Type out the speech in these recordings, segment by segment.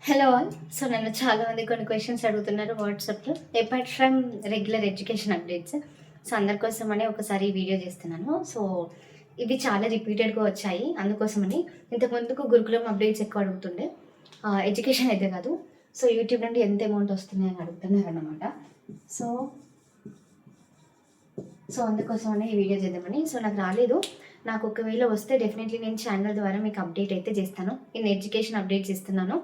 Hello all. So నన్ను చాలామంది కొన్ని క్వశ్చన్స్ అడుగుతున్నారు వాట్సాప్లో apart from regular education updates. So అందరి కోసమని ఒకసారి ఈ వీడియో చేస్తున్నాను. సో ఇవి చాలా రిపీటెడ్గా వచ్చాయి, అందుకోసమని. ఇంతకుముందుకు గురుకులం అప్డేట్స్ ఎక్కువ అడుగుతుండే, ఎడ్యుకేషన్ అయితే కాదు. సో యూట్యూబ్ నుండి ఎంత అమౌంట్ వస్తుంది అని అడుగుతున్నారు అన్నమాట. సో సో అందుకోసమని ఈ వీడియో చేద్దామని. సో నాకు రాలేదు, నాకు ఒకవేళ వస్తే డెఫినెట్లీ నేను ఛానల్ ద్వారా మీకు అప్డేట్ అయితే చేస్తాను. నేను ఎడ్యుకేషన్ అప్డేట్స్ ఇస్తున్నాను,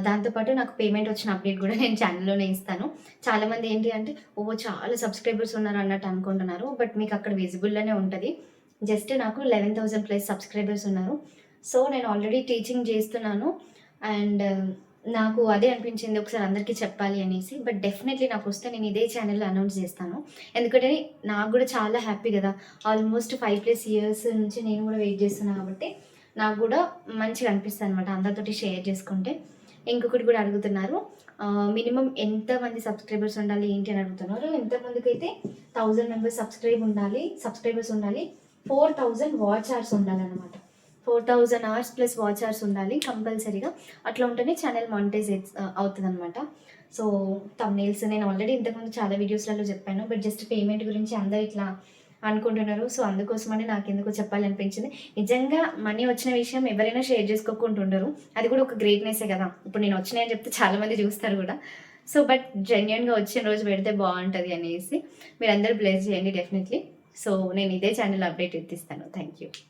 దాంతోపాటు నాకు పేమెంట్ వచ్చిన అప్డేట్ కూడా నేను ఛానల్లోనే ఇస్తాను. చాలామంది ఏంటి అంటే చాలా సబ్స్క్రైబర్స్ ఉన్నారు అన్నట్టు అనుకుంటున్నారు, బట్ మీకు అక్కడ విజిబుల్లోనే ఉంటుంది. జస్ట్ నాకు 11,000+ సబ్స్క్రైబర్స్ ఉన్నారు. సో నేను ఆల్రెడీ టీచింగ్ చేస్తున్నాను అండ్ నాకు అదే అనిపించింది ఒకసారి అందరికీ చెప్పాలి అనేసి. బట్ డెఫినెట్లీ నాకు వస్తే నేను ఇదే ఛానల్లో అనౌన్స్ చేస్తాను. ఎందుకంటే నాకు కూడా చాలా హ్యాపీ కదా, ఆల్మోస్ట్ 5+ ఇయర్స్ నుంచి నేను కూడా వెయిట్ చేస్తున్నాను కాబట్టి నాకు కూడా మంచిగా అనిపిస్తుంది అనమాట అందరితోటి షేర్ చేసుకుంటే. ఇంకొకటి కూడా అడుగుతున్నారు, మినిమం ఎంతమంది సబ్స్క్రైబర్స్ ఉండాలి ఏంటి అని అడుగుతున్నారు. ఎంతమందికి అయితే 1000 మెంబర్స్ సబ్స్క్రైబర్స్ ఉండాలి, 4000 వాచ్ అవర్స్ ఉండాలన్నమాట. 4000 అవర్స్ ప్లస్ వాచ్ అవర్స్ ఉండాలి కంపల్సరీగా. అట్లా ఉంటేనే ఛానల్ మానిటైజ్ అవుతుంది అనమాట. సో థంబ్నెయిల్స్ నేను ఆల్రెడీ ఇంతకుముందు చాలా వీడియోస్లలో చెప్పాను, బట్ జస్ట్ పేమెంట్ గురించి అందరు ఇట్లా అనుకుంటున్నారు. సో అందుకోసమని నాకు ఎందుకో చెప్పాలనిపించింది. నిజంగా మనీ వచ్చిన విషయం ఎవరైనా షేర్ చేసుకోకుంటుండరు, అది కూడా ఒక గ్రేట్నెస్సే కదా. ఇప్పుడు నేను వచ్చినాయని చెప్తే చాలామంది చూస్తారు కూడా. సో బట్ జెన్యున్గా వచ్చిన రోజు పెడితే బాగుంటుంది అనేసి మీరు అందరూ బ్లెస్ చేయండి డెఫినెట్లీ. సో నేను ఇదే ఛానల్ అప్డేట్ ఎత్తిస్తాను. Thank you.